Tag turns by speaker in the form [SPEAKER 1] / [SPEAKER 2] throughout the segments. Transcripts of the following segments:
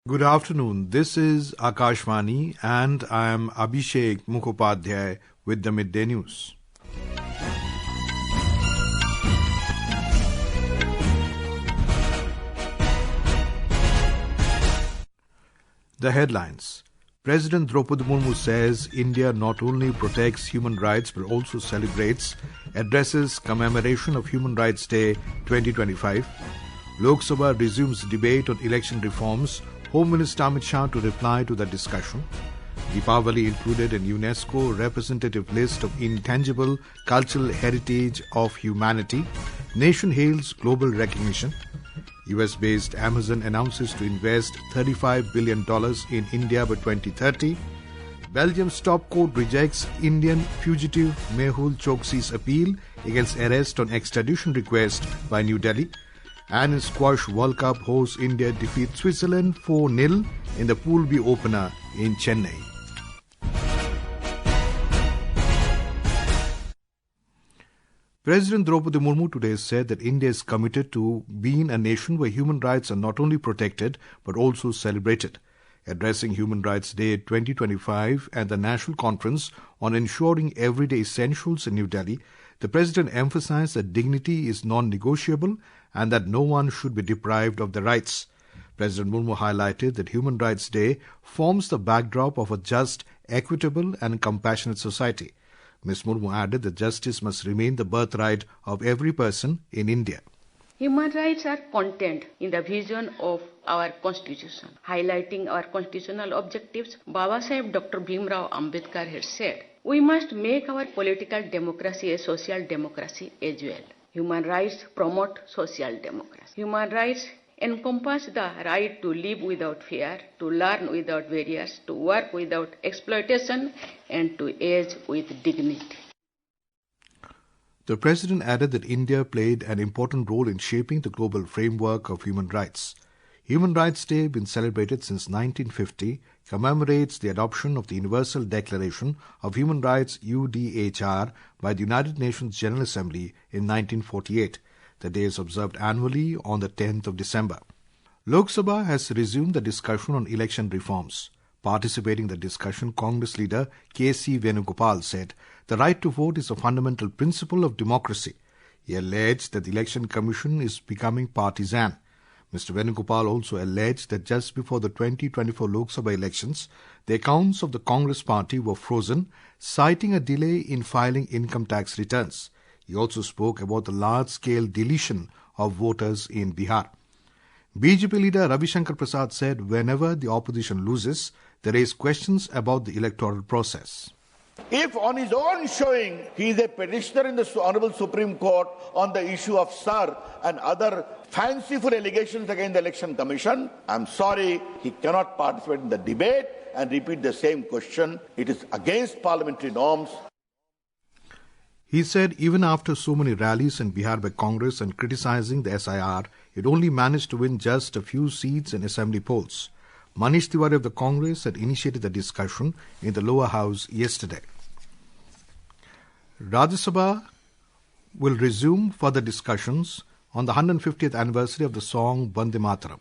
[SPEAKER 1] Good afternoon. This is Akashvani and I am Abhishek Mukhopadhyay with the Midday News. The headlines. President Droupadi Murmu says India not only protects human rights but also celebrates, addresses commemoration of Human Rights Day 2025. Lok Sabha resumes debate on election reforms. Home Minister Amit Shah to reply to the discussion. Deepavali included in UNESCO representative list of intangible cultural heritage of humanity. Nation hails global recognition. US-based Amazon announces to invest $35 billion in India by 2030. Belgium's top court rejects Indian fugitive Mehul Choksi's appeal against arrest on extradition request by New Delhi. And in Squash World Cup, hosts India defeat Switzerland 4-0 in the Pool B opener in Chennai. President Droupadi Murmu today said that India is committed to being a nation where human rights are not only protected but also celebrated. Addressing Human Rights Day 2025 and the National Conference on Ensuring Everyday Essentials in New Delhi, the President emphasized that dignity is non-negotiable and that no one should be deprived of their rights. President Murmu highlighted that Human Rights Day forms the backdrop of a just, equitable and compassionate society. Ms. Murmu added that justice must remain the birthright of every person in India.
[SPEAKER 2] Human rights are contained in the vision of our Constitution. Highlighting our constitutional objectives, Baba Saheb Dr. Bhimrao Ambedkar has said, we must make our political democracy a social democracy as well. Human rights promote social democracy. Human rights encompass the right to live without fear, to learn without barriers, to work without exploitation, and to age with dignity.
[SPEAKER 1] The President added that India played an important role in shaping the global framework of human rights. Human Rights Day, been celebrated since 1950, commemorates the adoption of the Universal Declaration of Human Rights UDHR by the United Nations General Assembly in 1948. The day is observed annually on the 10th of December. Lok Sabha has resumed the discussion on election reforms. Participating in the discussion, Congress leader K.C. Venugopal said, the right to vote is a fundamental principle of democracy. He alleged that the Election Commission is becoming partisan. Mr. Venugopal also alleged that just before the 2024 Lok Sabha elections, the accounts of the Congress party were frozen, citing a delay in filing income tax returns. He also spoke about the large-scale deletion of voters in Bihar. BJP leader Ravi Shankar Prasad said whenever the opposition loses, they raise questions about the electoral process.
[SPEAKER 3] If on his own showing he is a petitioner in the Honorable Supreme Court on the issue of SAR and other fanciful allegations against the Election Commission, I'm sorry, he cannot participate in the debate and repeat the same question. It is against parliamentary norms.
[SPEAKER 1] He said even after so many rallies in Bihar by Congress and criticizing the SIR, it only managed to win just a few seats in assembly polls. Manish Tiwari of the Congress had initiated the discussion in the lower house yesterday. Rajya Sabha will resume further discussions on the 150th anniversary of the song Vande Mataram.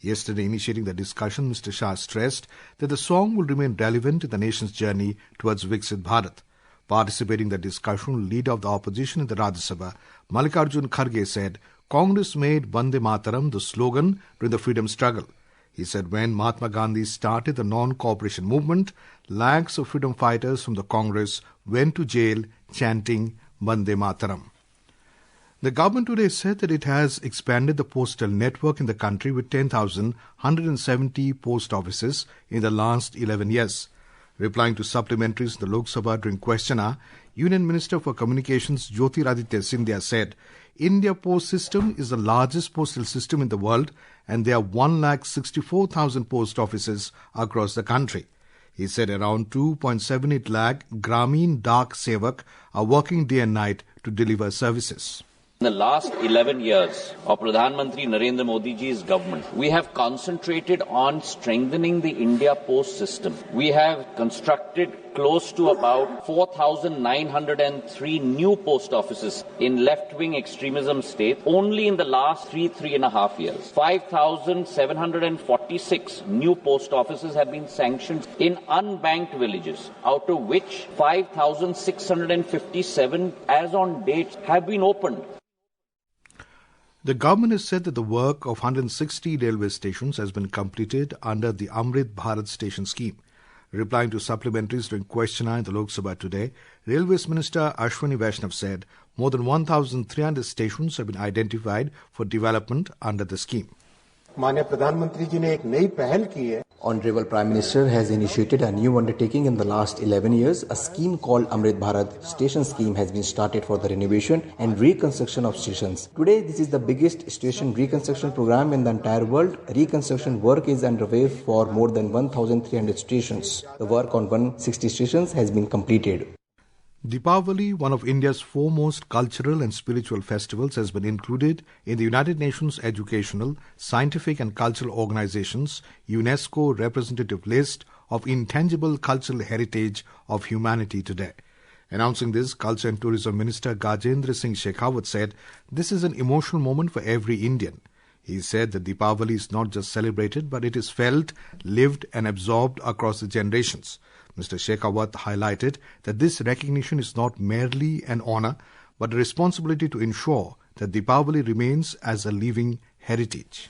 [SPEAKER 1] Yesterday, initiating the discussion, Mr. Shah stressed that the song will remain relevant in the nation's journey towards Viksit Bharat. Participating in the discussion, leader of the opposition in the Rajya Sabha, Mallikarjun Kharge said, Congress made Vande Mataram the slogan during the freedom struggle. He said when Mahatma Gandhi started the non-cooperation movement, lakhs of freedom fighters from the Congress went to jail chanting Vande Mataram. The government today said that it has expanded the postal network in the country with 10,170 post offices in the last 11 years. Replying to supplementaries in the Lok Sabha during question hour, Union Minister for Communications Jyotiraditya Scindia said, India Post System is the largest postal system in the world and there are 1,64,000 post offices across the country. He said around 2.78 lakh Grameen Dak Sevak are working day and night to deliver services.
[SPEAKER 4] In the last 11 years of Pradhan Mantri Narendra Modi ji's government, we have concentrated on strengthening the India Post system. We have constructed close to about 4,903 new post offices in left-wing extremism states only in the last three and a half years. 5,746 new post offices have been sanctioned in unbanked villages, out of which 5,657 as on date have been opened.
[SPEAKER 1] The government has said that the work of 160 railway stations has been completed under the Amrit Bharat Station scheme. Replying to supplementaries during question hour in the Lok Sabha today, Railways Minister Ashwini Vaishnav said more than 1,300 stations have been identified for development under the scheme.
[SPEAKER 5] माननीय प्रधानमंत्री जी ने एक नई पहल की है.
[SPEAKER 6] Honorable Prime Minister has initiated a new undertaking in the last 11 years. A scheme called Amrit Bharat Station Scheme has been started for the renovation and reconstruction of stations. Today, this is the biggest station reconstruction program in the entire world. Reconstruction work is underway for more than 1,300 stations. The work on 160 stations has been completed.
[SPEAKER 1] Deepavali, one of India's foremost cultural and spiritual festivals, has been included in the United Nations Educational, Scientific and Cultural Organization's UNESCO representative list of intangible cultural heritage of humanity today. Announcing this, Culture and Tourism Minister Gajendra Singh Shekhawat said, "This is an emotional moment for every Indian." He said that Deepavali is not just celebrated, but it is felt, lived and absorbed across the generations. Mr. Shekhawat highlighted that this recognition is not merely an honor, but a responsibility to ensure that Deepavali remains as a living heritage.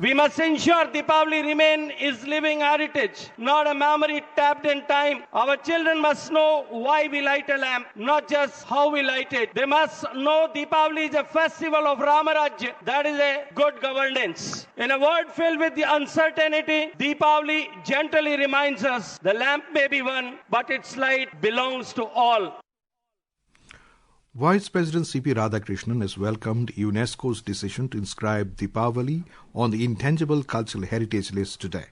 [SPEAKER 7] We must ensure Deepavali remain is living heritage, not a memory tapped in time. Our children must know why we light a lamp, not just how we light it. They must know Deepavali is a festival of Ramarajya. That is a good governance. In a world filled with the uncertainty, Deepavali gently reminds us the lamp may be one, but its light belongs to all.
[SPEAKER 1] Vice President C.P. Radhakrishnan has welcomed UNESCO's decision to inscribe Deepavali on the Intangible Cultural Heritage list today.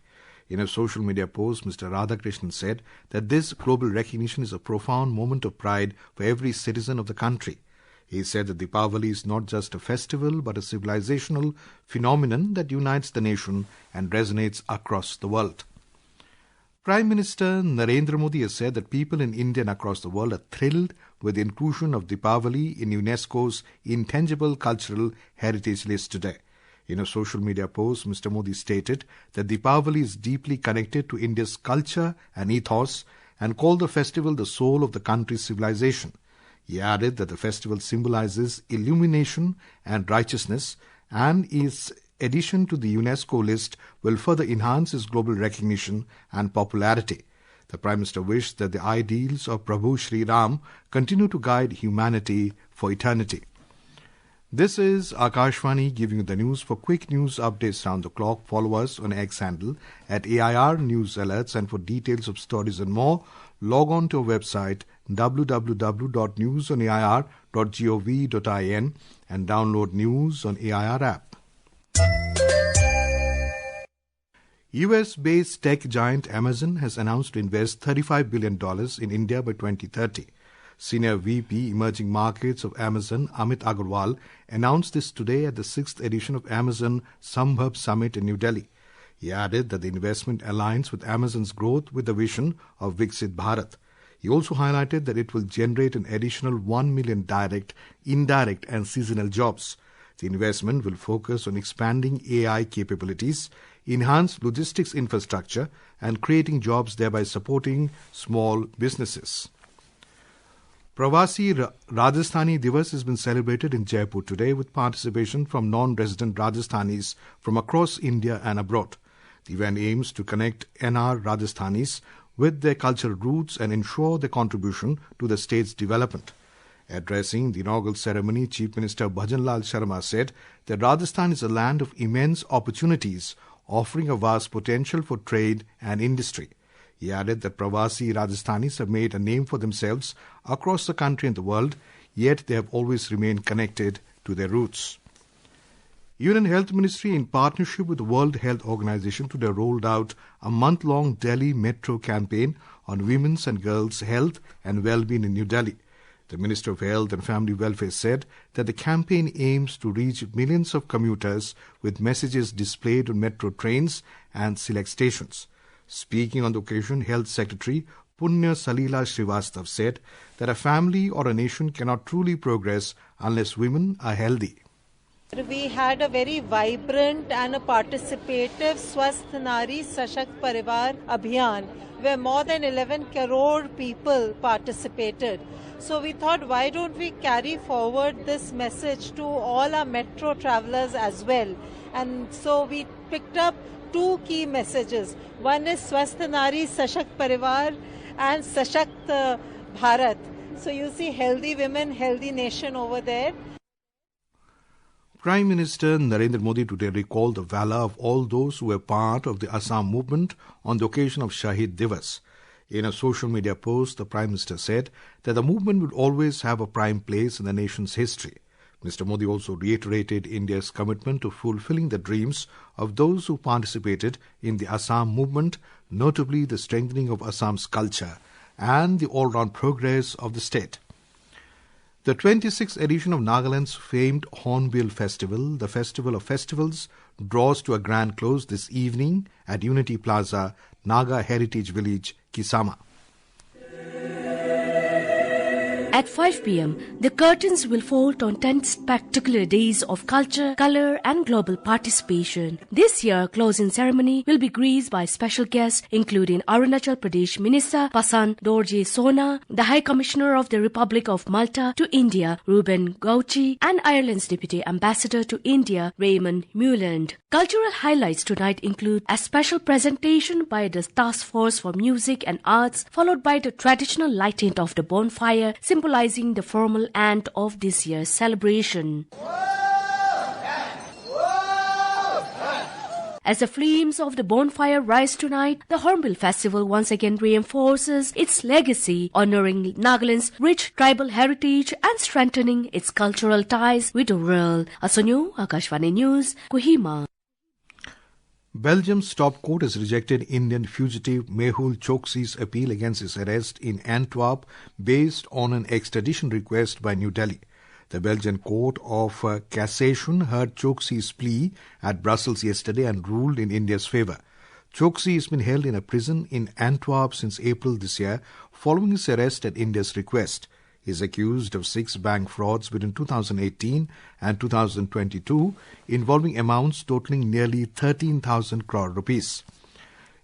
[SPEAKER 1] In a social media post, Mr. Radhakrishnan said that this global recognition is a profound moment of pride for every citizen of the country. He said that Deepavali is not just a festival but a civilizational phenomenon that unites the nation and resonates across the world. Prime Minister Narendra Modi has said that people in India and across the world are thrilled with the inclusion of Deepavali in UNESCO's Intangible Cultural Heritage list today. In a social media post, Mr. Modi stated that Deepavali is deeply connected to India's culture and ethos and called the festival the soul of the country's civilization. He added that the festival symbolizes illumination and righteousness, and its addition to the UNESCO list will further enhance its global recognition and popularity. The Prime Minister wished that the ideals of Prabhu Sri Ram continue to guide humanity for eternity. This is Akashvani giving you the news. For quick news updates round the clock, follow us on X handle at AIR News Alerts, and for details of stories and more, log on to our website www.newsonair.gov.in and download news on AIR app. US-based tech giant Amazon has announced to invest $35 billion in India by 2030. Senior VP Emerging Markets of Amazon, Amit Agarwal, announced this today at the 6th edition of Amazon Sambhav Summit in New Delhi. He added that the investment aligns with Amazon's growth with the vision of Viksit Bharat. He also highlighted that it will generate an additional 1 million direct, indirect and seasonal jobs. The investment will focus on expanding AI capabilities, enhance logistics infrastructure and creating jobs, thereby supporting small businesses. Pravasi Rajasthani Divas has been celebrated in Jaipur today with participation from non-resident Rajasthanis from across India and abroad. The event aims to connect NR Rajasthanis with their cultural roots and ensure their contribution to the state's development. Addressing the inaugural ceremony, Chief Minister Bhajanlal Sharma said that Rajasthan is a land of immense opportunities, offering a vast potential for trade and industry. He added that Pravasi Rajasthanis have made a name for themselves across the country and the world, yet they have always remained connected to their roots. Union Health Ministry, in partnership with the World Health Organization, today rolled out a month-long Delhi Metro campaign on women's and girls' health and well-being in New Delhi. The Minister of Health and Family Welfare said that the campaign aims to reach millions of commuters with messages displayed on metro trains and select stations. Speaking on the occasion, Health Secretary Punya Salila Srivastav said that a family or a nation cannot truly progress unless women are healthy.
[SPEAKER 8] We had a very vibrant and a participative Swasth Nari Sashakt Parivar Abhiyan where more than 11 crore people participated. So we thought, why don't we carry forward this message to all our metro travelers as well? And so we picked up two key messages. One is Swasth Nari Sashakt Parivar and Sashakt Bharat. So you see healthy women, healthy nation over there.
[SPEAKER 1] Prime Minister Narendra Modi today recalled the valour of all those who were part of the Assam movement on the occasion of Shahid Divas. In a social media post, the Prime Minister said that the movement will always have a prime place in the nation's history. Mr. Modi also reiterated India's commitment to fulfilling the dreams of those who participated in the Assam movement, notably the strengthening of Assam's culture and the all-round progress of the state. The 26th edition of Nagaland's famed Hornbill Festival, the Festival of Festivals, draws to a grand close this evening at Unity Plaza, Naga Heritage Village, Kisama.
[SPEAKER 9] At 5 p.m., the curtains will fold on 10 spectacular days of culture, color and global participation. This year, closing ceremony will be graced by special guests including Arunachal Pradesh Minister Pasan Dorje Sona, the High Commissioner of the Republic of Malta to India, Ruben Gauci, and Ireland's Deputy Ambassador to India, Raymond Muland. Cultural highlights tonight include a special presentation by the Task Force for Music and Arts, followed by the traditional lighting of the bonfire, symbolizing the formal end of this year's celebration. As the flames of the bonfire rise tonight, the Hornbill Festival once again reinforces its legacy, honoring Nagaland's rich tribal heritage and strengthening its cultural ties with the world. Asonyo, Akashvani News, Kohima.
[SPEAKER 1] Belgium's top court has rejected Indian fugitive Mehul Choksi's appeal against his arrest in Antwerp based on an extradition request by New Delhi. The Belgian Court of Cassation heard Choksi's plea at Brussels yesterday and ruled in India's favour. Choksi has been held in a prison in Antwerp since April this year following his arrest at India's request. He is accused of 6 bank frauds between 2018 and 2022 involving amounts totaling nearly 13,000 crore rupees.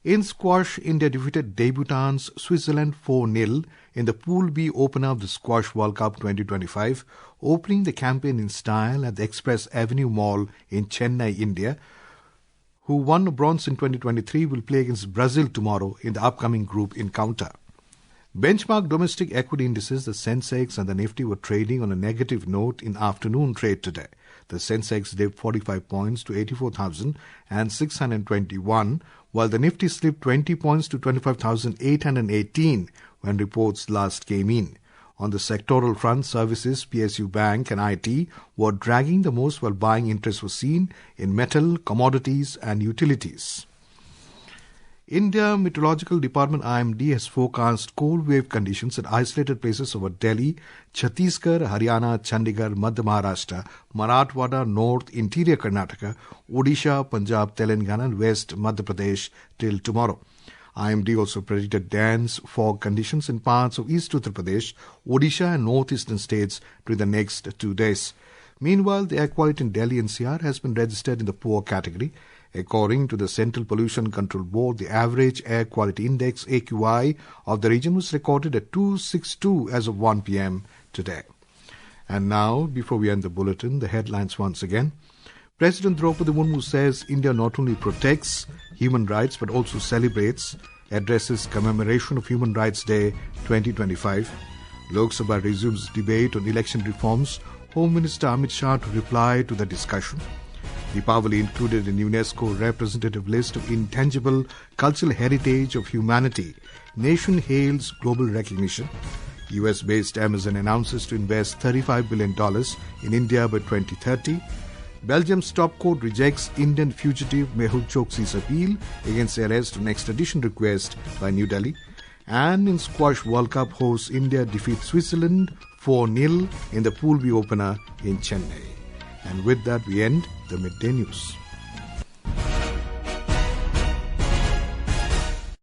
[SPEAKER 1] In squash, India defeated debutants Switzerland 4-0 in the Pool B opener of the Squash World Cup 2025, opening the campaign in style at the Express Avenue Mall in Chennai, India. Who won bronze in 2023 will play against Brazil tomorrow in the upcoming group encounter. Benchmark domestic equity indices, the Sensex and the Nifty were trading on a negative note in afternoon trade today. The Sensex dipped 45 points to 84,621, while the Nifty slipped 20 points to 25,818 when reports last came in. On the sectoral front, services, PSU Bank and IT were dragging the most while buying interest was seen in metal, commodities and utilities. India Meteorological Department IMD has forecast cold wave conditions at isolated places over Delhi, Chhattisgarh, Haryana, Chandigarh, Madhya Maharashtra, Marathwada, North, Interior Karnataka, Odisha, Punjab, Telangana and West Madhya Pradesh till tomorrow. IMD also predicted dense fog conditions in parts of East Uttar Pradesh, Odisha and northeastern states during the next 2 days. Meanwhile, the air quality in Delhi NCR has been registered in the poor category. According to the Central Pollution Control Board, the average air quality index AQI of the region was recorded at 262 as of 1 p.m. today. And now, before we end the bulletin, the headlines once again. President Droupadi Murmu says India not only protects human rights but also celebrates, addresses commemoration of Human Rights Day 2025. Lok Sabha resumes debate on election reforms. Home Minister Amit Shah to reply to the discussion. Deepavali included in UNESCO representative list of intangible cultural heritage of humanity. Nation hails global recognition. US-based Amazon announces to invest $35 billion in India by 2030. Belgium's top court rejects Indian fugitive Mehul Choksi's appeal against the arrest on extradition request by New Delhi. And in Squash World Cup hosts India defeats Switzerland 4-0 in the Pool B opener in Chennai. And with that we end the Midday News.